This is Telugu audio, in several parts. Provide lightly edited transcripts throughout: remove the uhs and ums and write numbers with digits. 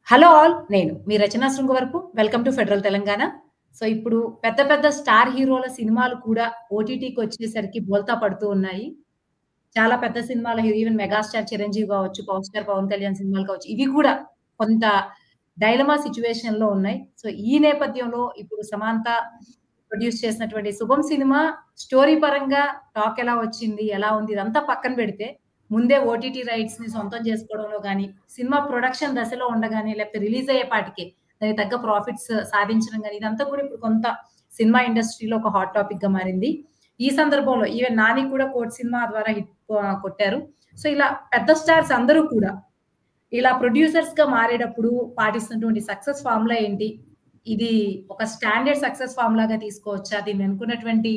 Hello all. నేను మీ Rachana Srungavarapu. Welcome to federal Telangana. So, ఇప్పుడు పెద్ద పెద్ద స్టార్ హీరోల సినిమాలు కూడా ఓటీటీకొచ్చేసరికి బోల్తా పడుతూ ఉన్నాయి. చాలా పెద్ద సినిమాల హీరో ఈవెన్ మెగాస్టార్ చిరంజీవి కావచ్చు, పవర్ స్టార్ పవన్ కళ్యాణ్ సినిమాలు కావచ్చు. ఇవి కూడా కొంత డైలమా సిట్యుయేషన్‌లో ఉన్నాయి. సో, ఈ నేపథ్యంలో ఇప్పుడు సమాంత ప్రొడ్యూస్ చేసినటువంటి 'శుభం' సినిమా స్టోరీ పరంగా టాక్ ఎలా వచ్చింది? ఎలా ఉంది? ఇదంతా పక్కన పెడితే ముందే ఓటీటీ రైట్స్‌ని సొంతం చేసుకోవడంలో గాని, సినిమా ప్రొడక్షన్ దశలో ఉండగానే లేకపోతే రిలీజ్ అయ్యేపాటికే దానికి తగ్గ ప్రాఫిట్స్ సాధించడం గాని, ఇదంతా కూడా ఇప్పుడు కొంత సినిమా ఇండస్ట్రీలో ఒక హాట్ టాపిక్‌గా మారింది. ఈ సందర్భంలో ఈవెన్ 'నాని' కూడా 'కోర్ట్' సినిమా ద్వారా హిట్ కొట్టారు. సో, ఇలా పెద్ద స్టార్స్ అందరూ కూడా ఇలా ప్రొడ్యూసర్స్‌గా మారేటప్పుడు పాటిస్తున్నటువంటి సక్సెస్ ఫార్ములా ఏంటి? ఇది ఒక స్టాండర్డ్ సక్సెస్ ఫార్ములాగా తీసుకోవచ్చా? దీని వెనుకున్నటువంటి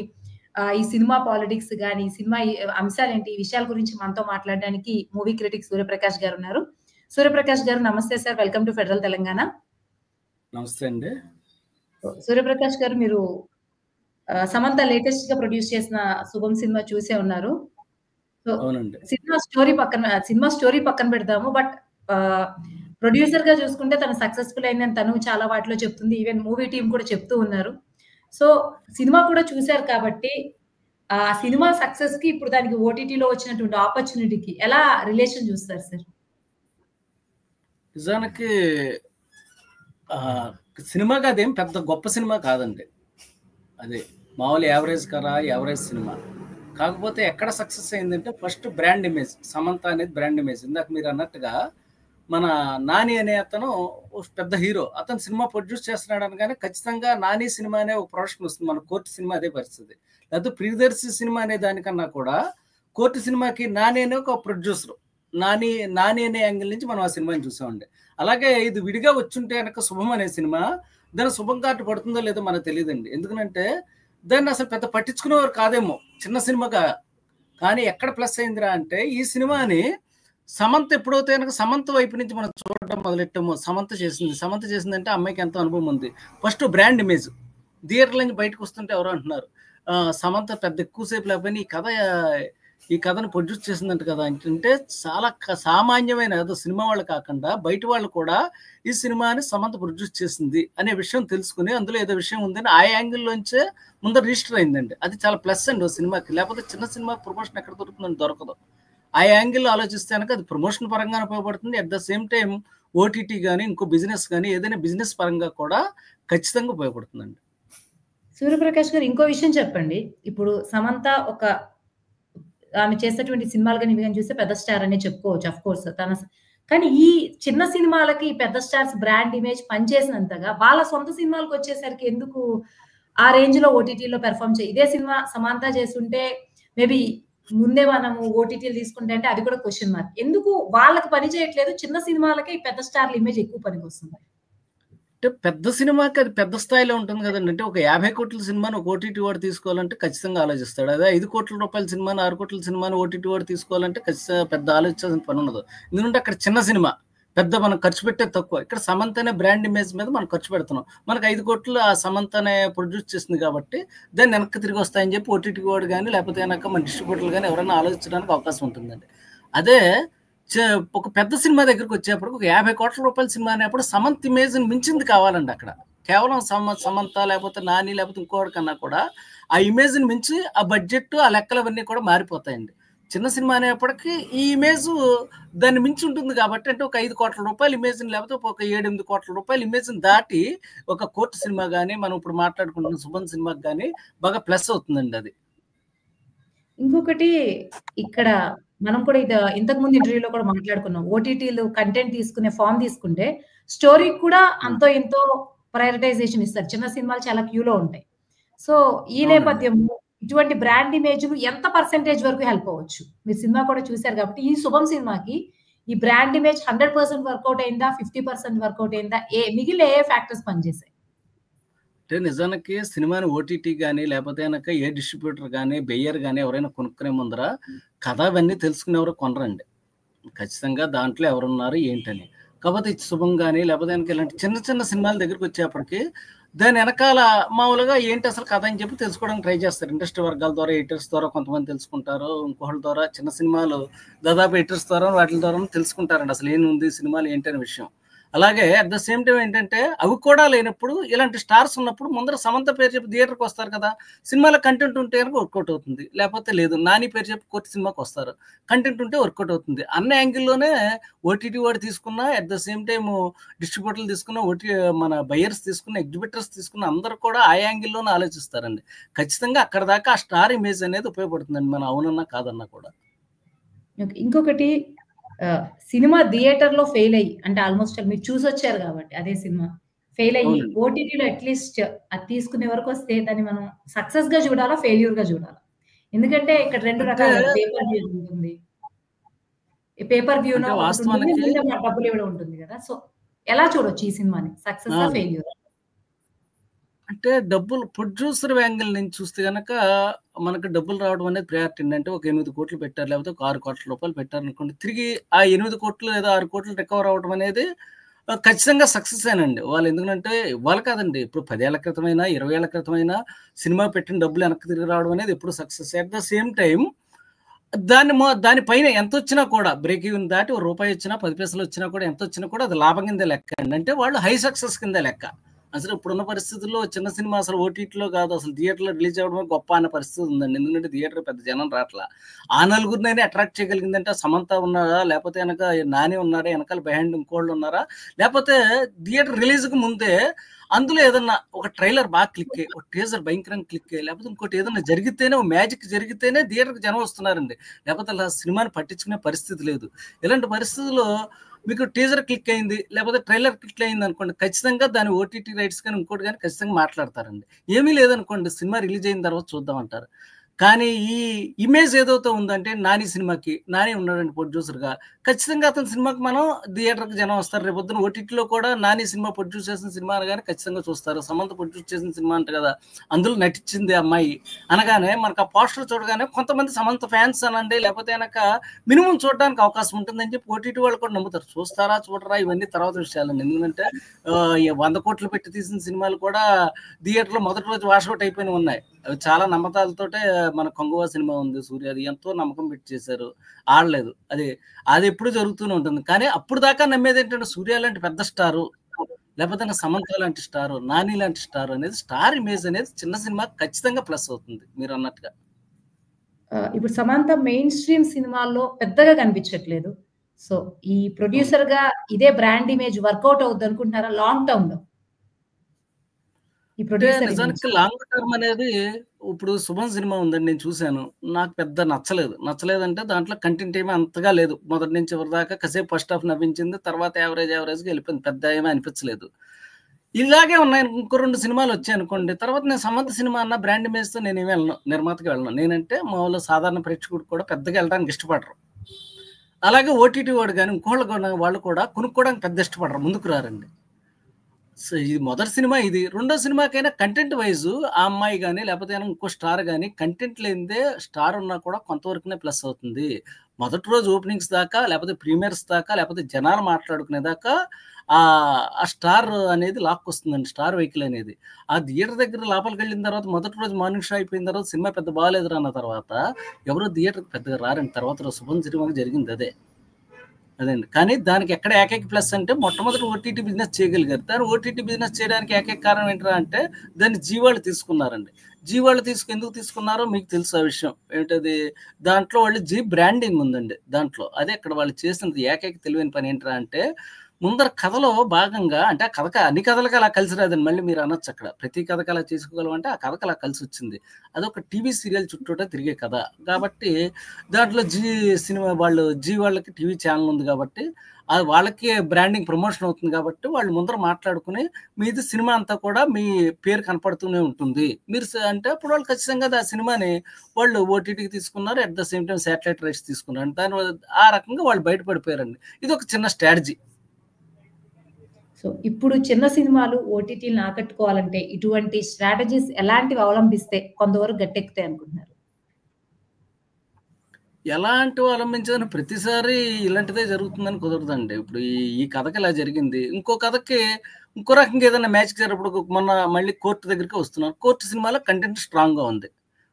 ఈ సినిమా పాలిటిక్స్ గాని, సినిమా అంశాలేంటి? ఈ విషయాల గురించి మనతో మాట్లాడడానికి మూవీ క్రిటిక్ సూర్యప్రకాష్ గారున్నారు. సూర్యప్రకాష్ గారు నమస్తే sir. Welcome to federal Telangana. నమస్తే అండి. సూర్యప్రకాష్ గారు మీరు సమంత లేటెస్ట్‌గా ప్రొడ్యూస్ చేసిన 'శుభం' సినిమా చూసే ఉన్నారు. సో, అవునండి. సినిమా స్టోరీ పక్కన పెడదాము. బట్ ఆహ్, ప్రొడ్యూసర్‌గా చూసుకుంటే తను సక్సెస్‌ఫుల్ అయిందని తను చాలా వాటిలో చెప్తుంది. ఈవెన్ మూవీ టీమ్ కూడా చెప్తూ ఉన్నారు. సో, సినిమా కూడా చూసారు కాబట్టి ఆ సినిమా సక్సెస్‌కి ఇప్పుడు దానికి ఓటీటీలో వచ్చినటువంటి ఆపర్చునిటీకి ఎలా రిలేషన్ చూస్తారు సార్? నిజానికి సినిమాకి అదేం పెద్ద గొప్ప సినిమా కాదండి. అది మామూలు యావరేజ్ సినిమా. కాకపోతే ఎక్కడ సక్సెస్ అయిందంటే ఫస్ట్ బ్రాండ్ ఇమేజ్. సమంత అనేది బ్రాండ్ ఇమేజ్. ఇందాక మీరు అన్నట్టుగా మన 'నాని' అనే అతను పెద్ద హీరో. అతను సినిమా ప్రొడ్యూస్ చేస్తున్నాడు అనగానే ఖచ్చితంగా 'నాని' సినిమా అనే ఒక ప్రొడక్షన్ వస్తుంది. మన 'కోర్ట్' సినిమా అదే పరిస్థితి. లేకపోతే 'ప్రియదర్శి' సినిమా అనే దానికన్నా కూడా 'కోర్ట్' సినిమాకి 'నాని' అనే ఒక ప్రొడ్యూసర్. నాని అనే యాంగిల్ నుంచి మనం ఆ సినిమాని చూసామండి. అలాగే ఇది విడిగా వచ్చుంటే కనుక 'శుభం' అనే సినిమా దాని శుభం కార్డు పడుతుందో లేదో మనకు తెలియదండి. ఎందుకంటే దాన్ని అసలు పెద్ద పట్టించుకునేవారు కాదేమో చిన్న సినిమాగా. కానీ ఎక్కడ ప్లస్ అయిందిరా అంటే ఈ సినిమాని సమంత ఎప్పుడైతే కనుక సమంత వైపు నుంచి మనం చూడటం మొదలెట్టామో సమంత చేసిందంటే అమ్మాయికి ఎంతో అనుభవం ఉంది. First brand image. థియేటర్ల నుంచి బయటకు వస్తుంటే ఎవరో అంటున్నారు సమంత పెద్ద ఎక్కువసేపు లేకపోయినా ఈ కథను ప్రొడ్యూస్ చేసిందంట కదా అంటే చాలా సామాన్యమైన ఏదో సినిమా వాళ్ళు కాకుండా బయట వాళ్ళు కూడా ఈ సినిమాని సమంత ప్రొడ్యూస్ చేసింది అనే విషయం తెలుసుకుని అందులో ఏదో విషయం ఉందని ఆ యాంగిల్లోంచే ముందర రిజిస్టర్ అయిందండి. అది చాలా ప్లస్ అండి ఓ సినిమాకి. లేకపోతే చిన్న సినిమా ప్రమోషన్ ఎక్కడ దొరుకుతుందని దొరకదు. ఆ యాంగిల్లో ఆలోచిస్తే కనుక అది ప్రమోషన్ పరంగా ఉపయోగపడుతుంది. At the same time OTT కానీ ఇంకో బిజినెస్ కానీ ఏదైనా బిజినెస్ పరంగా కూడా ఖచ్చితంగా ఉపయోగపడుతుందండి. సూర్యప్రకాష్ గారు ఇంకో విషయం చెప్పండి. ఇప్పుడు సమంత ఆమె చేసేటువంటి సినిమాలు గాని, ఇవి గాని చూస్తే పెద్ద స్టార్ అనే చెప్పుకోవచ్చు. ఆఫ్‌కోర్స్ కానీ ఈ చిన్న సినిమాలకి పెద్ద స్టార్స్ బ్రాండ్ ఇమేజ్ పనిచేసినంతగా వాళ్ళ సొంత సినిమాలకొచ్చేసరికి ఎందుకు ఆ రేంజ్‌లో ఓటీటీలో పెర్ఫార్మ్ ఇదే సినిమా సమాంత చేసుంటే మేబీ ముందే మనము ఓటీటీలు తీసుకుంటే అంటే అది కూడా క్వెషన్ మార్క్. ఎందుకు వాళ్ళకి పని చేయట్లేదు? చిన్న సినిమాలకే ఈ పెద్ద స్టార్ల ఇమేజ్ ఎక్కువ పనికొస్తుంది. అంటే పెద్ద సినిమాకి అది పెద్ద స్థాయిలో ఉంటుంది కదండి. అంటే ఒక 50 కోట్ల సినిమాని ఒక ఓటీటీ వాడు తీసుకోవాలంటే ఖచ్చితంగా ఆలోచిస్తాడు. అదే 5 కోట్ల రూపాయల సినిమాని 6 కోట్ల సినిమాని ఓటీటీ వాడు తీసుకోవాలంటే ఖచ్చితంగా పెద్ద ఆలోచించాల్సిన పని ఉండదు. ఎందుకంటే అక్కడ చిన్న సినిమా పెద్ద మనం ఖర్చు పెట్టేది తక్కువ. ఇక్కడ సమంత అనే బ్రాండ్ ఇమేజ్ మీద మనం ఖర్చు పెడుతున్నాం. మనకు 5 కోట్లు ఆ సమంత అనే ప్రొడ్యూస్ చేసింది కాబట్టి దాన్ని వెనక్కి తిరిగి వస్తాయని చెప్పి ఓటీటీ వాడు కానీ లేకపోతే కనుక మన డిస్ట్రిబ్యూటర్లు కానీ ఎవరైనా ఆలోచించడానికి అవకాశం ఉంటుందండి. అదే ఒక పెద్ద సినిమా దగ్గరికి వచ్చేప్పటికి ఒక 50 కోట్ల రూపాయల సినిమా అనేప్పుడు సమంత ఇమేజ్ని మించింది కావాలండి. అక్కడ కేవలం సమంత లేకపోతే నాని లేకపోతే ఇంకోటి కన్నా కూడా ఆ ఇమేజ్ని మించి ఆ బడ్జెట్ ఆ లెక్కలు అవన్నీ కూడా మారిపోతాయండి. చిన్న సినిమా అనేప్పటికీ ఈ ఇమేజ్ దాన్ని మించి ఉంటుంది కాబట్టి అంటే ఒక 5 కోట్ల రూపాయల ఇమేజ్ని లేకపోతే ఒక 7-8 కోట్ల రూపాయల ఇమేజ్ని దాటి ఒక కోర్టు సినిమా కానీ మనం ఇప్పుడు మాట్లాడుకుంటున్న 'శుభం' సినిమాకి కానీ బాగా ప్లస్ అవుతుందండి అది. ఇంకొకటి ఇక్కడ మనం కూడా ఇంతకు ముందు ఇంటర్వ్యూలో కూడా మాట్లాడుకున్నాం. ఓటీటీలు కంటెంట్ తీసుకునే ఫార్మ్ తీసుకుంటే స్టోరీకి కూడా అంతో ఇంతో ప్రయారిటైజేషన్ ఇస్తారు. చిన్న సినిమాలు చాలా క్యూలో ఉంటాయి. సో, ఈ నేపథ్యంలో ఇటువంటి బ్రాండ్ ఇమేజ్‌లు ఎంత పర్సెంటేజ్ వరకు హెల్ప్ అవ్వచ్చు? మీరు సినిమా కూడా చూసారు కాబట్టి ఈ 'శుభం' సినిమాకి ఈ బ్రాండ్ ఇమేజ్ 100% వర్కౌట్ అయిందా? 50% వర్కౌట్ అయిందా? మిగిలిన ఏ ఫ్యాక్టర్స్ పనిచేసాయి? అంటే నిజానికి సినిమాని ఓటీటీ కానీ లేకపోతే కనుక ఏ డిస్ట్రిబ్యూటర్ కానీ బెయ్యర్ కానీ ఎవరైనా కొనుక్కునే ముందర కథ అవన్నీ తెలుసుకునేవారు కొనరండి. ఖచ్చితంగా దాంట్లో ఎవరున్నారు ఏంటని. కాకపోతే శుభం కానీ లేకపోతే కనుక ఇలాంటి చిన్న చిన్న సినిమాల దగ్గరికి వచ్చేప్పటికి దాని వెనకాల మామూలుగా ఏంటి అసలు కథ అని చెప్పి తెలుసుకోవడానికి ట్రై చేస్తారు. ఇండస్ట్రీ వర్గాల ద్వారా ఎడిటర్స్ ద్వారా కొంతమంది తెలుసుకుంటారు. ఇంకోళ్ళ ద్వారా చిన్న సినిమాలు దాదాపు ఎడిటర్స్ ద్వారా వాటి ద్వారా తెలుసుకుంటారండి అసలు ఏముంది సినిమాలు ఏంటి అనే విషయం. అలాగే అట్ ద సేమ్ టైం ఏంటంటే అవి కూడా లేనప్పుడు ఇలాంటి స్టార్స్ ఉన్నప్పుడు ముందర సమంత పేరు చెప్పి థియేటర్కి వస్తారు కదా, సినిమాలో కంటెంట్ ఉంటే కనుక వర్కౌట్ అవుతుంది, లేకపోతే లేదు. నాని పేరు చెప్పి కోర్టు సినిమాకి వస్తారు, కంటెంట్ ఉంటే వర్కౌట్ అవుతుంది. అన్న యాంగిల్లోనే ఓటీటీ వాడు తీసుకున్న, అట్ ద సేమ్ టైం డిస్ట్రిబ్యూటర్లు తీసుకున్న, మన బయర్స్ తీసుకున్న, ఎగ్జిబిటర్స్ తీసుకున్న అందరూ కూడా ఆ యాంగిల్లోనే ఆలోచిస్తారండి. ఖచ్చితంగా అక్కడ దాకా ఆ స్టార్ ఇమేజ్ అనేది ఉపయోగపడుతుందండి, మనం అవునన్నా కాదన్నా కూడా. ఇంకొకటి సినిమా థియేటర్‌లో ఫెయిల్ అయ్యి అంటే ఆల్‌మోస్ట్ మీరు చూసొచ్చారు కాబట్టి అదే సినిమా. ఫెయిల్ అయ్యి అవునండి. ఓటీటీలో అట్‌లీస్ట్ అది తీసుకునే వరకొస్తే దాన్ని మనం సక్సెస్‌గా చూడాలా? ఫెయిల్యూర్‌గా చూడాలా? ఎందుకంటే ఇక్కడ 2 అంటే రకాలు కదా! పేపర్ వ్యూ ఉంటుంది. ఈ పేపర్ వ్యూనో అంటే ఒకటుంటుంది. వాస్తవానికి ముందే మన డబ్బులివ్వడం ఉంటుంది గదా! సో, ఎలా చూడొచ్చు ఈ సినిమాని? సక్సెస్సా? ఆ! ఫెయిల్యూరా? అంటే డబ్బులు ప్రొడ్యూసర్ యాంగిల్ నుంచి చూస్తే గనక మనకు డబ్బులు రావడం అనేది ప్రయారిటీ అండి. అంటే ఒక 8,00,00,000 పెట్టారు, లేకపోతే ఒక 6,00,00,000 పెట్టారనుకోండి. తిరిగి ఆ 8,00,00,000 లేదా 6,00,00,000 రికవర్ అవ్వడం అనేది ఖచ్చితంగా సక్సెసేనండి. వాళ్ళు ఎందుకంటే ఇవాళ కాదండి. ఇప్పుడు 10 ఏళ్ల క్రితమైనా, 20 ఏళ్ల క్రితమైనా సినిమా పెట్టిన డబ్బులు వెనక్కి తిరిగి రావడం అనేది ఎప్పుడు success. At the same time దాని పైన ఎంతొచ్చినా కూడా బ్రేక్ ఈవెన్ దాటి ఒక రూపాయి వచ్చినా, 10 పైసలు వచ్చినా కూడా, ఎంతొచ్చినా కూడా అది లాభం కిందే లెక్క అండి. అంటే వాళ్ళు హై సక్సెస్ కిందే లెక్క. అసలు ఇప్పుడున్న పరిస్థితుల్లో చిన్న సినిమా అసలు ఓటీటీలో కాదు, అసలు థియేటర్‌లో రిలీజ్ అవ్వడమే గొప్ప అన్న పరిస్థితి ఉందండి. ఎందుకంటే థియేటర్ పెద్ద జనం రాట్లా. ఆ నలుగురినైనా అట్రాక్ట్ చేయగలిగిందంటే సమంత ఉన్నారా? లేకపోతే గనక నాని ఉన్నారా? వెనకాల బిహైండ్ ఇంకోళ్ళు ఉన్నారా? లేకపోతే థియేటర్ రిలీజ్‌కి ముందే అందులో ఏదన్నా ఒక ట్రైలర్ బాగా క్లిక్ అయ్యి, ఒక టీజర్ భయంకరంగా క్లిక్ అయ్యి, లేకపోతే ఇంకోటి ఏదన్నా జరిగితేనే, ఒక మ్యాజిక్ జరిగితేనే థియేటర్‌కి జనం వస్తున్నారండి. లేకపోతే అలా సినిమాని పట్టించుకునే పరిస్థితి లేదు. ఇలాంటి పరిస్థితుల్లో మీకు టీజర్ క్లిక్ అయింది, లేకపోతే ట్రైలర్ క్లిక్ అయింది అనుకోండి, ఖచ్చితంగా దాని ఓటీటీ రైట్స్ కానీ ఇంకోటి కానీ ఖచ్చితంగా మాట్లాడతారండి. ఏమీ లేదనుకోండి, సినిమా రిలీజ్ అయిన తర్వాత చూద్దాం అంటారు. కానీ ఈ ఇమేజ్ ఏదైతే ఉందంటే నాని సినిమాకి, నాని ఉన్నాడండి ప్రొడ్యూసర్‌గా. ఖచ్చితంగా అతని సినిమాకి మనం థియేటర్‌కి జనం వస్తారు. రేపొద్దున ఓటీటీలో కూడా నాని సినిమా ప్రొడ్యూస్ చేసిన సినిమా అనగానే ఖచ్చితంగా చూస్తారు. సమంత ప్రొడ్యూస్ చేసిన సినిమా అంట కదా! అందులో నటించింది ఆ అమ్మాయి అనగానే మనకు ఆ పోస్టర్ చూడగానే కొంతమంది సమంత ఫ్యాన్స్ అనండి, లేకపోతే గనక మినిమమ్ చూడడానికి అవకాశం ఉంటుందని చెప్పి ఓటీటీ వాళ్ళు కూడా నమ్ముతారు. చూస్తారా? చూడరా? ఇవన్నీ తర్వాత విషయాలండి. ఎందుకంటే 100,00,00,000 పెట్టి తీసిన సినిమాలు కూడా థియేటర్‌లో మొదటి రోజు వాష్ ఔట్ అయిపోయినవి ఉన్నాయి. అవి చాలా నమ్మకాలతోటే మన 'కొంగువ' సినిమా ఉంది. సూర్యది ఎంతో నమ్మకం పెట్టి చేశారు. ఆడలేదు. అది ఎప్పుడు జరుగుతూనే ఉంటుంది. కానీ అప్పుడు దాకా నమ్మేదేంటంటే 'సూర్య' లాంటి పెద్ద స్టారు, లేకపోతే 'సమంత' లాంటి స్టారు, 'నాని' లాంటి స్టారు అనేది స్టార్ ఇమేజ్ అనేది చిన్న సినిమాకి ఖచ్చితంగా ప్లస్ అవుతుంది మీరన్నట్టుగా. ఇప్పుడు 'సమంత' మెయిన్ స్ట్రీమ్ సినిమాల్లో పెద్దగా కనిపించట్లేదు. సో, ఈ అవును. ప్రొడ్యూసర్‌గా ఇదే బ్రాండ్ ఇమేజ్ వర్కౌట్ అవుద్దనుకుంటున్నారా లాంగ్ టర్మ్‌లో? ఈ అంటే ప్రొడ్యూసర్ ఇమేజ్. నిజానికి లాంగ్ టర్మ్ అనేది ఇప్పుడు 'శుభం' సినిమా ఉందండి, నేను చూసాను. నాకు పెద్ద నచ్చలేదు. నచ్చలేదంటే దాంట్లో కంటెంట్ ఏమీ అంతగా లేదు. మొదటి నుంచి చివరి దాకా కాసేపు ఫస్ట్ హాఫ్ నవ్వించింది. తర్వాత యావరేజ్‌గా ఎళ్ళిపోయింది. పెద్ద ఏమీ అనిపించలేదు. ఇలాగే ఉన్నాయి ఇంకో 2 సినిమాలొచ్చాయనుకోండి, తర్వాత నేను 'సమంత' సినిమా అన్న బ్రాండ్ ఇమేజ్‌తో నేనేమి వెళ్ళను. నిర్మాతగా వెళ్ళను. నేనంటే మామూలుగా సాధారణ ప్రేక్షకుడు కూడా పెద్దగా వెళ్ళడానికి ఇష్టపడరు. అలాగే ఓటీటీ వాడు గాని, ఇంకోళ్ళు కూడా వాళ్ళు కూడా కొనుక్కోవడానికి పెద్ద ఇష్టపడరు. ముందుకు రారండి. సో, ఇది మొదటి సినిమా ఇది. రెండో సినిమాకైనా కంటెంట్ వైసు ఆ అమ్మాయి గాని, లేపోతే గనక ఇంకో స్టార్ గాని కంటెంట్ లేనిదే స్టార్ ఉన్నా కూడా కొంతవరకునే ప్లస్ అవుతుంది. మొదటి రోజు ఓపెనింగ్స్ దాకా, లేపోతే ప్రీమియర్స్ దాకా, లేపోతే జనాలు మాట్లాడుకునే దాకా ఆ స్టార్ అనేది లాక్కొస్తుందండి. స్టార్ వెహికల్ అనేది. ఆ థియేటర్ దగ్గర లోపలికెళ్ళిన తర్వాత మొదటి రోజు మార్నింగ్ షో అయిపోయిన తర్వాత సినిమా పెద్ద బాలేదురా అన్న తర్వాత ఎవరు థియేటర్‌కి పెద్దగా రారండి. తర్వాత రోజు 'శుభం' సినిమాకి జరిగిందదే. అదండి. కానీ దానికి ఎక్కడ ఏకైక ప్లస్ అంటే మొట్టమొదటి ఓటీటీ బిజినెస్ చేయగలిగారు. దాన్ని ఓటీటీ బిజినెస్ చేయడానికి ఏకైక కారణం ఏంట్రా అంటే దాన్ని జీ వాళ్ళు తీసుకున్నారండి. జీ వాళ్ళు ఎందుకు తీసుకున్నారో మీకు తెలుసు ఆ విషయం. ఏంటది, దాంట్లో వాళ్ళు జీ బ్రాండింగ్ ఉందండి దాంట్లో. అదే ఇక్కడ వాళ్ళు చేసినది ఏకైక తెలివైన పని ఏంట్రా అంటే ముందర కథలో భాగంగా అంటే ఆ కథకి అన్ని కథలకి అలా కలిసి రాదండి. మళ్ళీ మీరు అనొచ్చు అక్కడ. ప్రతి కథకి అలా చేసుకోగలమంటే ఆ కథకి అలా కలిసొచ్చింది. అదొక టీవీ సీరియల్ చుట్టూతా తిరిగే కథ. కాబట్టి దాంట్లో సినిమా వాళ్ళు వాళ్ళకి టీవీ ఛానెల్ ఉంది కాబట్టి, అది వాళ్ళకి బ్రాండింగ్ ప్రమోషన్ అవుతుంది కాబట్టి, వాళ్ళు ముందర మాట్లాడుకొని, మీది సినిమా అంతా కూడా మీ పేరు కనపడుతూనే ఉంటుంది. మీరు అంటే అప్పుడు వాళ్ళు ఖచ్చితంగా ఆ సినిమాని వాళ్ళు ఓటీటీకి తీసుకున్నారు. At the same time satellite rights తీసుకున్నారు. ఆ రకంగా వాళ్ళు బయట పడిపోయారండి. ఇదొక చిన్న స్ట్రాటజీ. సో, ఇప్పుడు చిన్న సినిమాలు ఓటీటీలని ఆకట్టుకోవాలంటే ఇటువంటి స్ట్రాటజీస్ ఎలాంటివి అవలంబిస్తే కొంతవరకు గట్టెక్కుతాయి అనుకుంటున్నారు? ఎలాంటివి అవలంబించాలని ప్రతిసారి ఇలాంటిదే జరుగుతుందని కుదరదండి. ఇప్పుడు ఈ కథకి ఇలా జరిగింది. ఇంకో కథకి ఇంకో రకంగా ఏదైనా మ్యాజిక్ జరిగినప్పుడు మొన్న మళ్ళీ కోర్ట్ దగ్గరికి వస్తున్నాను. కోర్ట్ సినిమాలో కంటెంట్ స్ట్రాంగ్‌గా ఉంది.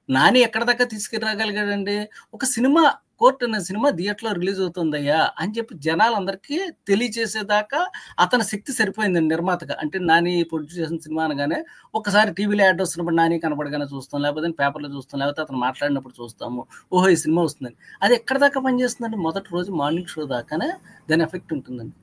నాని ఎక్కడి దాకా తీసుకురాగలిగాడండి? ఒక సినిమా కోర్ట్ అనే సినిమా థియేటర్లో రిలీజ్ అవుతుందయ్యా అని చెప్పి జనాలందరికీ తెలియచేసేదాకా అతని శక్తి సరిపోయిందండి నిర్మాతగా. అంటే నాని ప్రొడ్యూస్ చేసిన సినిమా అనగానే ఒకసారి టీవీలో యాడ్ వస్తున్నప్పుడు నాని కనపడగానే చూస్తాం, లేకపోతే పేపర్లో చూస్తాం, లేకపోతే అతను మాట్లాడినప్పుడు చూస్తాము, ఓహో ఈ సినిమా వస్తుందని. అది ఎక్కడ దాకా పనిచేస్తుందండి? మొదటి రోజు మార్నింగ్ షో దాకానే దాని ఎఫెక్ట్ ఉంటుందండి.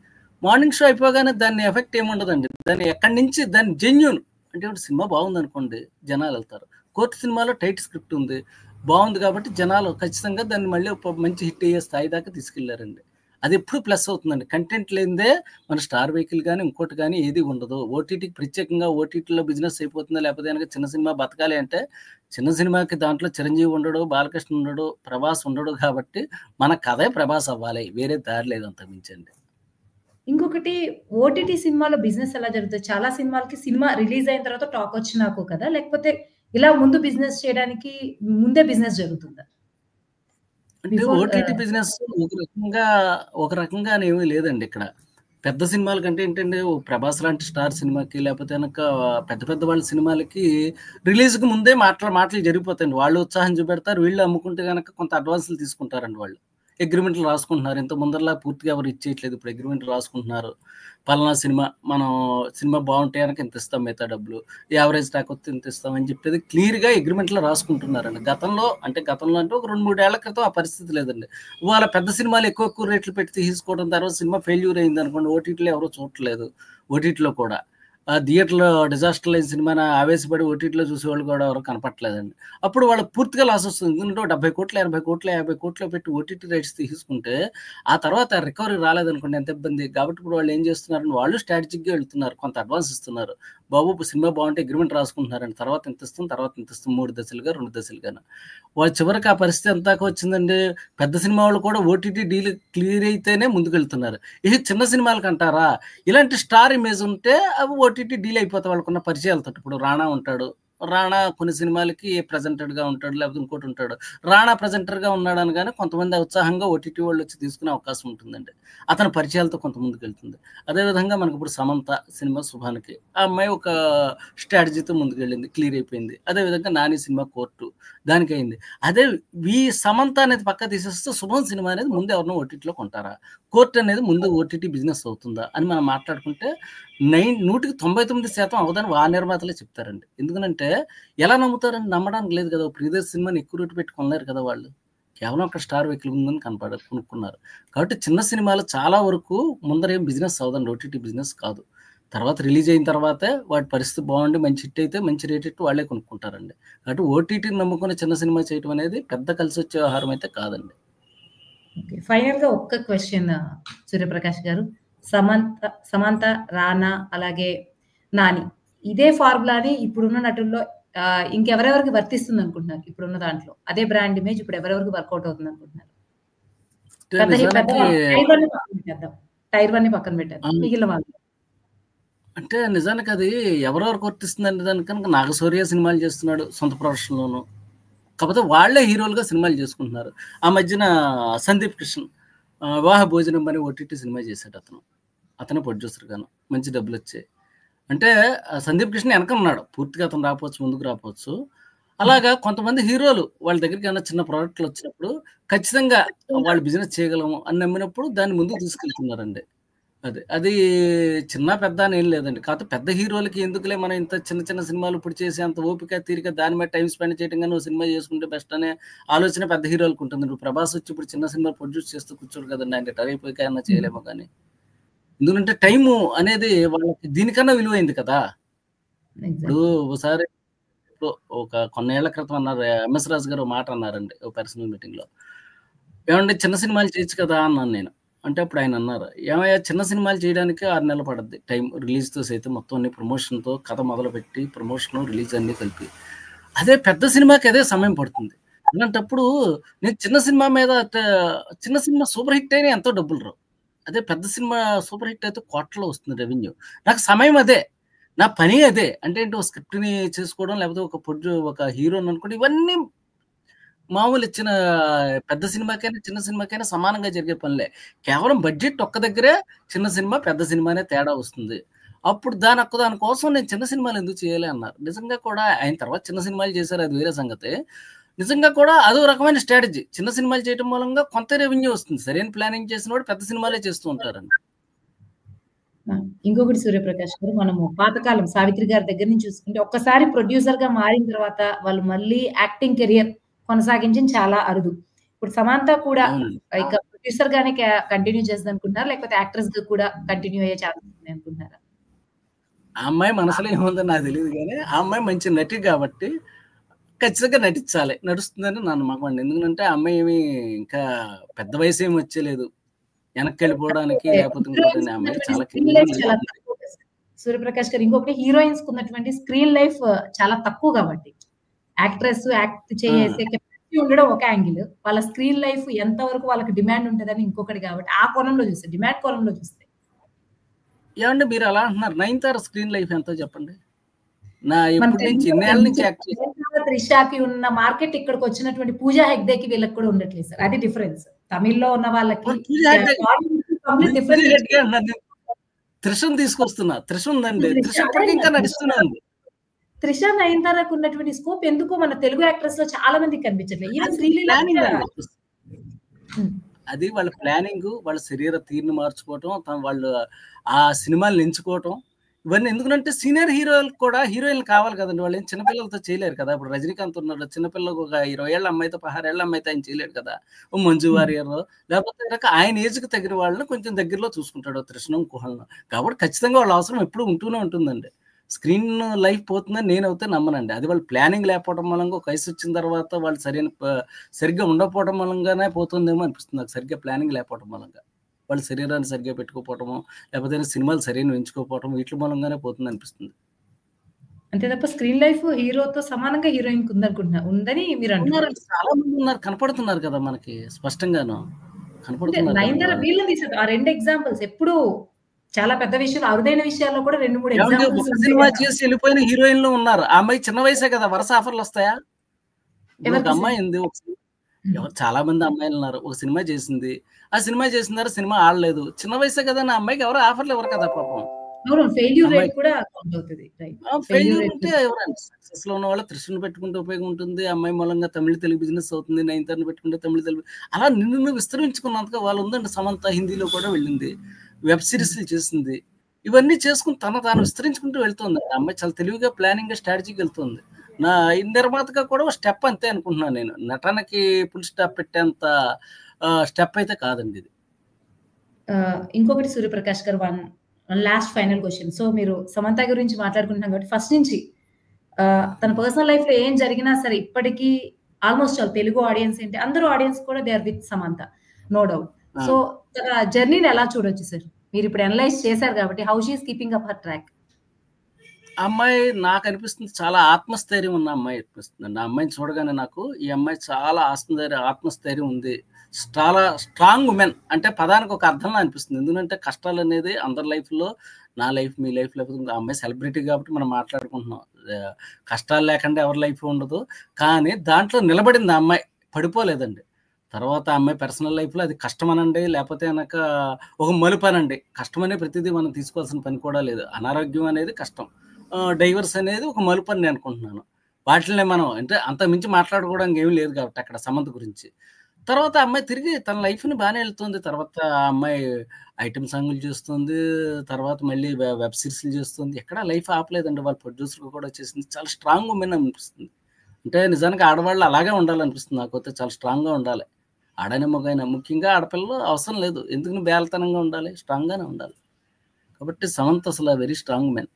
మార్నింగ్ షో అయిపోగానే దాని ఎఫెక్ట్ ఏముండదండి. దాన్ని ఎక్కడి నుంచి దాని జెన్యూన్ అంటే సినిమా బాగుంది అనుకోండి జనాలు వెళ్తారు. కోర్టు సినిమాలో టైట్ స్క్రిప్ట్ ఉంది, బాగుంది కాబట్టి జనాలు ఖచ్చితంగా దాన్ని మళ్ళీ ఒక మంచి హిట్ అయ్యే స్థాయి దాకా తీసుకెళ్లారండి. అది ఎప్పుడు ప్లస్ అవుతుందండి. కంటెంట్ లేనిదే మన స్టార్ వెహికల్ కానీ ఇంకోటి కానీ ఏది ఉండదు. ఓటీటీకి ప్రత్యేకంగా ఓటీటీలో బిజినెస్ అయిపోతుందా, లేకపోతే కనుక చిన్న సినిమా బతకాలి అంటే చిన్న సినిమాకి దాంట్లో చిరంజీవి ఉండడు, బాలకృష్ణ ఉండడు, ప్రభాస్ ఉండడు కాబట్టి మన కథే ప్రభాస్ అవ్వాలి, వేరే దారి లేదు అంత మించండి. ఇంకొకటి ఓటీటీ సినిమాలో బిజినెస్ ఎలా జరుగుతది? చాలా సినిమాలకి సినిమా రిలీజ్ అయిన తర్వాత టాక్ వచ్చినాకు కదా! లేకపోతే ఇలా ముందు బిజినెస్ చేయడానికి ముందే బిజినెస్ జరుగుతుందా? అంటే బిఫోర్ ఓటీటీ బిజినెస్ ఒక రకంగానేమీ లేదండి ఇక్కడ. పెద్ద సినిమాల కంటే ఏంటంటే ఓ 'ప్రభాస్' లాంటి స్టార్ సినిమాకి లేకపోతే గనక పెద్ద పెద్ద వాళ్ళ సినిమాలకి రిలీజ్‌కి ముందే మాటలు జరిగిపోతాయండి. వాళ్ళు ఉత్సాహం చూపెడతారు. వీళ్ళు అమ్ముకుంటే గనక కొంత అడ్వాన్స్‌లు తీసుకుంటారండి వాళ్ళు. అగ్రీమెంట్లు రాసుకుంటున్నారు. ఇంత ముందరలా పూర్తిగా ఎవరు ఇచ్చేయట్లేదు. ఇప్పుడు అగ్రీమెంట్లు రాసుకుంటున్నారు. పలానా సినిమా బాగుంటే గనక ఇంత ఇస్తాం మిగతా డబ్బులు. యావరేజ్ టాక్ వస్తే ఇంత ఇస్తాం అని చెప్పేది క్లియర్‌గా అగ్రీమెంట్‌లో రాసుకుంటున్నారండి. గతంలో అంటే ఒక 2, 3 ఏళ్ల క్రితం ఆ పరిస్థితి లేదండి. ఇవాళ పెద్ద సినిమాలు ఎక్కువ రేట్లు పెట్టి తీసుకోవడం, తర్వాత సినిమా ఫెయిల్యూర్ అయిందనుకోండి, ఓటీటీలో ఎవరు చూడట్లేదు. ఓటీటీలో కూడా థియేటర్‌లో డిజాస్టర్ అయిన సినిమాని ఆవేశపడి ఓటీటీలో చూసేవాళ్ళు కూడా ఎవరు కనపట్లేదండి. అప్పుడు వాళ్ళకి పూర్తిగా లాస్ వస్తుంది. ఎందుకంటే 70,00,00,000, 80,00,00,000, 50,00,00,000 పెట్టి ఓటీటీ రైట్స్ తీసుకుంటే ఆ తర్వాత రికవరీ రాలేదనుకోండి ఎంత ఇబ్బంది. కాబట్టి ఇప్పుడు వాళ్ళు ఏం చేస్తున్నారంటే వాళ్ళు స్ట్రాటజిక్‌గా వెళ్తున్నారు. కొంత అడ్వాన్స్ ఇస్తున్నారు. బాబు సినిమా బాగుంటే అగ్రీమెంట్ రాసుకుంటున్నారండి. తర్వాత ఇంత ఇస్తాం, 3 దశలుగా, 2 దశలుగాను. వాళ్ళు చివరికి ఆ పరిస్థితి ఎంత దాకా వచ్చిందండి. పెద్ద సినిమా వాళ్ళు కూడా ఓటీటీ డీల్ క్లియర్ అయితేనే ముందుకెళ్తున్నారు. ఇది చిన్న సినిమాలకు అంటారా? ఇలాంటి స్టార్ ఇమేజ్ ఉంటే అవి ఓటీటీ డీల్ అయిపోతాయి వాళ్ళకున్న పరిచయాలతోటి. ఇప్పుడు రాణా ఉంటాడు. రాణా కొన్ని సినిమాలకి ప్రెజెంటెడ్‌గా ఉంటాడు, లేకపోతే ఇంకోటి ఉంటాడు. రాణా ప్రెజెంటర్‌గా ఉన్నాడు అనగానే కొంతమంది ఉత్సాహంగా ఓటీటీ వాళ్ళు వచ్చి తీసుకునే అవకాశం ఉంటుందండి. అతని పరిచయాలతో కొంత ముందుకెళ్తుంది. అదేవిధంగా మనకి ఇప్పుడు 'సమంత' సినిమా 'శుభానికి' ఆ అమ్మాయి ఒక స్ట్రాటజీతో ముందుకెళ్ళింది, క్లియర్ అయిపోయింది. అదేవిధంగా 'నాని' సినిమా 'కోర్టు' దానికయింది. అదే ఈ సమంత అనేది పక్క తీసేస్తే 'శుభం' సినిమా అనేది ముందు ఎవరినో ఓటీటీలో కొంటారా? కోర్ట్ అనేది ముందు ఓటీటీ బిజినెస్ అవుతుందా అని మనం మాట్లాడుకుంటే 100% అవదని ఆ నిర్మాతలే చెప్తారండి. ఎందుకనంటే ఎలా నమ్ముతారండి? నమ్మడానికి లేదు కదా! ప్రియదర్శి సినిమాని ఎక్కువ రేటు పెట్టి కొనలేరు కదా వాళ్ళు. కేవలం అక్కడ స్టార్ వెహికల్ ఉందని కొనుక్కున్నారు. కాబట్టి చిన్న సినిమాలు చాలా వరకు ముందరేం బిజినెస్ అవ్వదండి. ఓటీటీ బిజినెస్ కాదు. తర్వాత రిలీజ్ అయిన తర్వాతే వాటి పరిస్థితి బాగుండి మంచి హిట్ అయితే మంచి రేట్ ఇట్టి వాళ్ళే కొనుక్కుంటారండి. కాబట్టి ఓటీటీని నమ్ముకొని చిన్న సినిమా చేయడం అనేది పెద్ద కలిసొచ్చే వ్యవహారం అయితే కాదండి. ఓకే. ఫైనల్‌గా ఒక్క క్వెషన్ సూర్యప్రకాష్ గారు. సమంత, రానా అలాగే నాని. ఇదే ఫార్ములాని ఇప్పుడున్న నటుల్లో ఇంకెవరెవరికి వర్తిస్తుందనుకుంటున్నారు? ఇప్పుడున్న దాంట్లో. అదే బ్రాండ్ ఇమేజ్ ఇప్పుడు ఎవరెవరికి వర్కౌట్ అవుతుందనుకుంటున్నారు? అంటే నిజానికి టైర్ 1ని పక్కన పెట్టేద్దాం. టైర్ 1ని పక్కన పెట్టేద్దాం. మిగిలిన వాళ్ళు. అంటే నిజానికి అది ఎవరెవరికి వర్తిస్తుందంటే దానికి కనుక నాగశౌర్య సినిమాలు చేస్తున్నాడు సొంత ప్రొడక్షన్‌లోను. కాకపోతే వాళ్ళే హీరోలుగా సినిమాలు చేసుకుంటున్నారు. ఆ మధ్యన సందీప్ కిషన్ 'వివాహ భోజనం' అని ఓటీటీ సినిమా చేశాడు అతను. అతనే ప్రొడ్యూసర్‌గాను. మంచి డబ్బులొచ్చాయి. అంటే సందీప్ కిషన్ వెనకనున్నాడు. పూర్తిగా అతను రాకపోవచ్చు, ముందుకు రాకపోవచ్చు. అలాగా కొంతమంది హీరోలు వాళ్ళ దగ్గరికి ఏమైనా చిన్న ప్రాజెక్టులు వచ్చినప్పుడు ఖచ్చితంగా వాళ్ళు బిజినెస్ చేయగలము అని నమ్మినప్పుడు దాన్ని ముందుకు తీసుకెళ్తున్నారండి. అది చిన్న, పెద్ద అని ఏం లేదండి. కాకపోతే పెద్ద హీరోలకి ఎందుకులే మనం ఇంత చిన్న చిన్న సినిమాలు ఇప్పుడు చేసేంత ఓపిక, తీరిక దాని మీద టైమ్ స్పెండ్ చేయడం గాని, ఓ సినిమా చేసుకుంటే బెస్ట్ అనే ఆలోచన పెద్ద హీరోలకు ఉంటుంది. ఇప్పుడు 'ప్రభాస్' వచ్చి ఇప్పుడు చిన్న సినిమా ప్రొడ్యూస్ చేస్తూ కూర్చోడు కదండీ. ఆయన రిటైర్ అయిపోయాక ఏమన్నా చేయలేమో గాని. ఎందుకంటే టైము అనేది వాళ్ళకి దీనికన్నా విలువైంది కదా! ఇప్పుడు ఎగ్జాక్ట్‌లీ. ఒకసారి ఒక కొన్నేళ్ల క్రితం అన్నారు. ఎంఎస్ రాజు గారు ఓ మాట అన్నారండి. ఓ పర్సనల్ మీటింగ్‌లో. ఏవండీ చిన్న సినిమాలు చేయొచ్చు కదా! అన్నాను నేను. అంటే అప్పుడు ఆయన అన్నారు. ఏమయ్యా చిన్న సినిమాలు చేయడానికి 6 నెలలు పడద్ది టైం. రిలీజ్‌తో సైతం మొత్తం అన్ని ప్రమోషన్‌తో కథ మొదలుపెట్టి ప్రమోషను, రిలీజ్ అన్నీ కలిపి. అదే పెద్ద సినిమాకి అదే సమయం పడుతుంది. అలాంటప్పుడు నేను చిన్న సినిమా సూపర్ హిట్ అయినా ఎంతో డబ్బులు రావు. అదే పెద్ద సినిమా సూపర్ హిట్ అయితే కోట్లలో వస్తుంది రెవెన్యూ. నాకు సమయం అదే. నా పని అదే. అంటే ఏంటి ఒక స్క్రిప్ట్‌ని చేసుకోవడం లేకపోతే ఒక హీరోని అనుకోండి ఇవన్నీ మామూలు పెద్ద సినిమాకైనా, చిన్న సినిమాకైనా సమానంగా జరిగే పనులే. కేవలం బడ్జెట్ ఒక్క దగ్గరే చిన్న సినిమా, పెద్ద సినిమా అనే తేడా వస్తుంది. అప్పుడు దాని కోసం నేను చిన్న సినిమాలు ఎందుకు చేయాలి అన్నారు. నిజంగా కూడా ఆయన తర్వాత చిన్న సినిమాలు చేశారు అది వేరే సంగతి. నిజంగా కూడా అదో రకమైన స్ట్రాటజీ. చిన్న సినిమాలు చేయటం మూలంగా కొంత రెవెన్యూ వస్తుంది. సరైన ప్లానింగ్ చేసినోడు పెద్ద సినిమాలే చేస్తూ ఉంటారండి. ఇంకొకటి సూర్యప్రకాష్ గారు, మనము పాతకాలం సావిత్రి గారి దగ్గర నుంచి చూసుకుంటే ఒక్కసారి ప్రొడ్యూసర్‌గా మారిన తర్వాత వాళ్ళు మళ్ళీ యాక్టింగ్ కెరియర్ కొనసాగించడం చాలా అరుదు. ఇప్పుడు సమాంత కూడా అవునండి. ఇక ప్రొడ్యూసర్‌గానే కంటిన్యూ చేస్తదనుకుంటున్నారా? లేకపోతే యాక్ట్రెస్‌గా కూడా కంటిన్యూ అయ్యే ఛాన్సెస్ ఉన్నాయనుకుంటున్నారా? ఆ అమ్మాయి మనసులో ఏముందో నాకు తెలీదు గానీ, ఆ అమ్మాయి మంచి నటి కాబట్టి ఖచ్చితంగా నటించాలి. నడుస్తుందని నా నమ్మకం అండి. ఎందుకంటే ఆ అమ్మాయి ఏమి ఇంకా పెద్ద వయసేమి వచ్చేలేదు. వెనక్కెళ్ళిపోవడానికి లేకపోతే ఇంకోటని. ఆ అమ్మాయి చాలా స్క్రీన్ లైఫ్ కేజీగా చాలా ఉంది. తక్కువ కదా! సూర్యప్రకాష్ గారు, ఇంకొకటి హీరోయిన్స్‌కి ఉన్నటువంటి స్క్రీన్ లైఫ్ చాలా తక్కువ కాబట్టి. యాక్ట్రెస్ యాక్ట్ ఆ! చేసే కెపాసిటీ ఉండడం ఒక యాంగిల్. వాళ్ళ స్క్రీన్ లైఫ్ ఎంత వరకు వాళ్ళకి డిమాండ్ ఉంటదని ఇంకొకటి కాబట్టి, ఆ కోణంలో చూస్తే, డిమాండ్ కోణంలో చూస్తే. ఏవండీ మీరు అలా అంటున్నారు. 'నయనతార' స్క్రీన్ లైఫ్ ఎంతో చెప్పండి? మన ఎప్పటి నుంచి తెలుగులో ఇన్నేళ్ల నుంచి యాక్ట్ చేసి నయనతార, త్రిషకి ఉన్న మార్కెట్ ఇక్కడికొచ్చినటువంటి పూజా హెగ్డేకి వీళ్ళకి కూడా ఉండట్లేదు సార్. అది డిఫరెన్స్. తమిళ్‌లో ఉన్న వాళ్ళకి మరి పూజా హెగ్డే కంప్లీట్ పూజా డిఫరెన్స్ హెగ్డే అంటున్నారు. నేను 'త్రిష'ని తీసుకొస్తున్నా. 'త్రిష' ఉందండి. 'త్రిష' అదే ఇప్పటికి ఇంకా నడుస్తూనే ఉంది. త్రిష, నయనతారకు ఉన్నటువంటి స్కోప్ ఎందుకో మన తెలుగు యాక్టర్స్‌లో చాలా మందికి కనిపించట్లేదు. ఈవెన్ అది శ్రీలీల ప్లానింగ్ కూడా. అండి. హ్మ్. అది వాళ్ళ ప్లానింగు, వాళ్ళ శరీర తీరుని మార్చుకోవటం, వాళ్ళు ఆ సినిమాల్ని ఎంచుకోవటం. ఇవన్నీ ఎందుకంటే సీనియర్ హీరోలకు కూడా హీరోయిన్‌లు కావాలి కదండీ! వాళ్ళేం చిన్న పిల్లలతో చేయలేరు కదా! ఇప్పుడు 'రజనీకాంత్' ఉన్నాడు. చిన్న పిల్లకు ఒక 20 ఏళ్ల అమ్మాయితో, 16 ఏళ్ల అమ్మాయితో ఆయన చేయలేడు కదా! ఓ 'మంజు హ్మ్. వారియర్' లేకపోతే గనక ఆయన ఏజ్‌కి తగిన వాళ్ళని కొంచెం దగ్గరలో చూసుకుంటాడు. 'త్రిషనో' ఇంకోళ్ళనో. కాబట్టి ఖచ్చితంగా వాళ్ళ అవసరం ఎప్పుడూ ఉంటూనే ఉంటుందండి. స్క్రీన్ లైఫ్ పోతుందని నేనైతే నమ్మనండి. అది వాళ్ళు ప్లానింగ్ లేకపోవడం మూలంగా ఒక వయసొచ్చిన తర్వాత వాళ్ళు సరిగ్గా ఉండకపోవడం మూలంగానే పోతుందేమో అనిపిస్తుంది నాకు. సరిగ్గా ప్లానింగ్ లేకపోవడం మూలంగా. వాళ్ళ శరీరాన్ని సరిగ్గా పెట్టుకోకపోవటమో, లేకపోతే సినిమాలు సరైనవి ఎంచుకోకపోవటం వీట్లి మూలంగానే పోతుందనిపిస్తుంది. అంతే తప్ప స్క్రీన్ లైఫ్ హీరోతో సమానంగా హీరోయిన్‌కి ఉందని మీరంటున్నారు. ఉన్నారండి. చాలా మందున్నారు. కనపడుతున్నారు కదా! మనకి స్పష్టంగాను. అంటే కనపడుతున్నారు కదండీ 'నయనతార' వాళ్ళు. వీళ్ళని తీసేద్దాం. ఆ 2 ఎగ్జాంపుల్స్ ఎప్పుడు చాలా పెద్ద విషయాలు, అరుదైన విషయాల్లో కూడా 2, 3 ఏవండీ ఎగ్జాంపుల్స్ ఒక ఉంటాయి సినిమా కదా! చేసి ఎళ్ళిపోయిన హీరోయిన్‌లు ఉన్నారు. ఆ అమ్మాయి చిన్న వయసే కదా! వరుస ఆఫర్‌లొస్తాయా? ఇప్పుడు ఒక ఎవరికి సార్? అమ్మాయి ఉంది. హ్మ్. చాలా మంది అమ్మాయిలున్నారు. ఒక సినిమా చేసింది. ఆ సినిమా చేసిన తర్వాత సినిమా ఆడలేదు. చిన్న వయసే కదా! ఆ అమ్మాయికి ఎవరు ఆఫర్‌లు ఇవ్వరు కదా పాపం. అవును. ఫెయిల్యూర్ రేట్ అమ్మాయికి. కూడా కౌంట్ అవుతది. రైట్. ఫెయిల్యూర్ ఫెయిల్యూర్ రేట్ ఉంటే కూడా. ఎవరండి సక్సెస్‌లో ఉన్నవాళ్ళు 'త్రిషను' పెట్టుకుంటే ఉపయోగం ఉంటుంది. అమ్మాయి మూలంగా తమిళ్, తెలుగు బిజినెస్ అవుతుంది. 'నయనతారని' పెట్టుకుంటే తమిళ్, తెలుగు అలా నిన్ను విస్తరించుకున్నంతగా వాళ్ళు ఉందండి. 'సమంత' హిందీలో కూడా వెళ్ళింది. వెబ్ హ్మ్. సీరీస్‌లు చేసింది. ఇవన్నీ చేసుకొని తాను విస్తరించుకుంటూ వెళ్తుంది. ఆ అమ్మాయి చాలా తెలివిగా ప్లానింగ్‌గా, స్ట్రాటజీగా వెళ్తుంది. ఈ నిర్మాతగా కూడా ఒక స్టెప్ అంతే అనుకుంటున్నాను నేను. నటనకి ఫుల్ స్టాప్ పెట్టేంత స్టెప్ అయితే కాదండి ఇది. ఇంకొకటి సూర్యప్రకాష్ గారు, one last final question. So, మీరు సమంత గురించి మాట్లాడుకుంటున్నాం కాబట్టి ఫస్ట్ నుంచి తన పర్సనల్ లైఫ్‌లో ఏం జరిగినా సరే ఇప్పటికి ఆల్‌మోస్ట్ ఆల్ తెలుగు ఆడియన్స్ ఏంటి, అందరూ ఆడియన్స్ కూడా they are with Samantha. No doubt. ఆ! సో, తన జర్నీని ఎలా చూడొచ్చు సార్? మీరిప్పుడు అనలైజ్ చేసారు కాబట్టి how she is keeping up her track? ఆ అమ్మాయి నాకనిపిస్తుంది చాలా ఆత్మస్థైర్యం ఉన్న అమ్మాయి అనిపిస్తుందండి. ఆ అమ్మాయిని చూడగానే నాకు ఈ అమ్మాయి చాలా ఆత్మస్థైర్యం ఉంది. చాలా స్ట్రాంగ్ వుమెన్ అంటే పదానికి ఒక అర్థంలా అనిపిస్తుంది. ఎందుకంటే కష్టాలనేది అందరి లైఫ్‌లో నా లైఫ్, మీ లైఫ్ లేకపోతే ఆ అమ్మాయి సెలబ్రిటీ కాబట్టి మనం మాట్లాడుకుంటున్నాం. ఆహ్, కష్టాలు లేకుండా ఎవరి లైఫ్ ఉండదు. కానీ దాంట్లో నిలబడింది ఆ అమ్మాయి. పడిపోలేదండి. తర్వాత ఆ అమ్మాయి పర్సనల్ లైఫ్‌లో అది కష్టమనండి, లేపోతే గనక ఒక మలుపనండి. కష్టమనే ప్రతిదీ మనం తీసుకోవాల్సిన పని కూడా లేదు. అనారోగ్యం అనేది కష్టం. డైవర్స్ అనేది ఒక మలుపని నేను అనుకుంటున్నాను. వాటిల్నే మనం అంటే అంతకు మించి మాట్లాడుకోవడానికి ఏమి లేదు కాబట్టి అక్కడ సమంత గురించి. తర్వాత ఆ అమ్మాయి తిరిగి తన లైఫ్‌ని బానే ఎళ్తుంది. తర్వాత ఆ అమ్మాయి ఐటెమ్ సాంగులు చేస్తుంది. తర్వాత మళ్ళీ వెబ్ సీరీస్‌లు చేస్తుంది. ఎక్కడా లైఫ్ ఆపలేదండి. వాళ్ళ ప్రొడ్యూసర్‌గా కూడా చేసింది. చాలా స్ట్రాంగ్ వుమెన్ అనిపిస్తుంది. అంటే నిజానికి ఆడవాళ్ళు అలాగే ఉండాలనిపిస్తుంది నాకైతే. చాలా స్ట్రాంగ్‌గా ఉండాలి. ఆడైనా, మగైనా ముఖ్యంగా ఆడపిల్లలు అవసరం లేదు. ఎందుకుని బేలతనంగా ఉండాలి. స్ట్రాంగ్‌గానే ఉండాలి. కాబట్టి సమంత అసల వెరీ స్ట్రాంగ్ వుమెన్.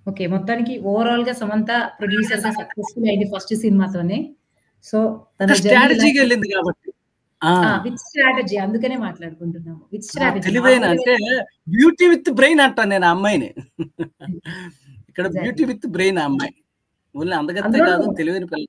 ఓకే. మొత్తానికి ఓవరాల్‌గా సమంత ప్రొడ్యూసర్‌గా సక్సెస్‌ఫుల్ అయింది ఫస్ట్ సినిమాతోనే. సో, తన ఒక జర్నీ ఇలా. స్ట్రాటజీగా ఎళ్ళింది కాబట్టి. ఆ! విత్ స్ట్రాటజీ అందుకనే మాట్లాడుకుంటున్నాము. విత్ ఆ! స్ట్రాటజీ తెలివైన మామూలుగా అంటే బ్యూటీ విత్ బ్రెయిన్ అంటాను నేను ఆ అమ్మాయిని. ఇక్కడ బ్యూటీ ఎగ్జాక్ట్‌లీ. విత్ బ్రెయిన్ ఆ అమ్మాయి. ఓన్లీ అందగత్తె అందులోనూ కాదు తెలివైన పిల్ల.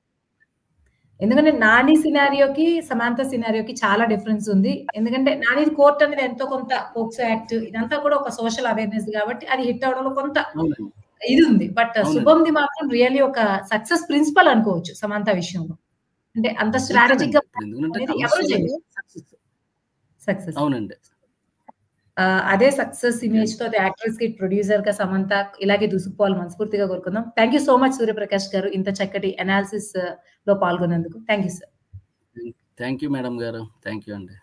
ఎందుకంటే 'నాని' సినారియోకి, 'సమాంత' సినారియోకి చాలా డిఫరెన్స్ ఉంది. ఎందుకంటే 'నానిది' కోర్ట్ అనేది ఎంతో కొంత పోక్సో యాక్ట్ ఇదంతా కూడా ఒక సోషల్ అవేర్‌నెస్ గాబట్టి అది హిట్ అవ్వడంలో కొంత అవునండి. ఇది ఉంది. బట్ అవునండి. 'శుభం'ది మాత్రం రియల్లీ ఒక సక్సెస్ ప్రిన్సిపల్ అనుకోవచ్చు 'సమాంత' విషయంలో. అంటే అంత అంతేనండి. స్ట్రాటజిక్‌గా ఇప్పుడు ఎందుకంటే అనేది ఎవరు కమర్షియల్ చేయలేరు. సక్సెస్. సక్సెస్. అవునండి. అదే సక్సెస్ ఓకే. ఇమేజ్‌తో అది యాక్ట్రెస్ కిడ్ ప్రొడ్యూసర్‌గా సమంత ఇలాగే దూసుకుపోవాలని మనస్ఫూర్తిగా కోరుకుందాం. Thank you so much Suryaprakash garu. ఇంత చక్కటి అనాలిసిస్‌లో పాల్గొన్నందుకు. Thank you sir. Thank you madam garu. Thank you అండి.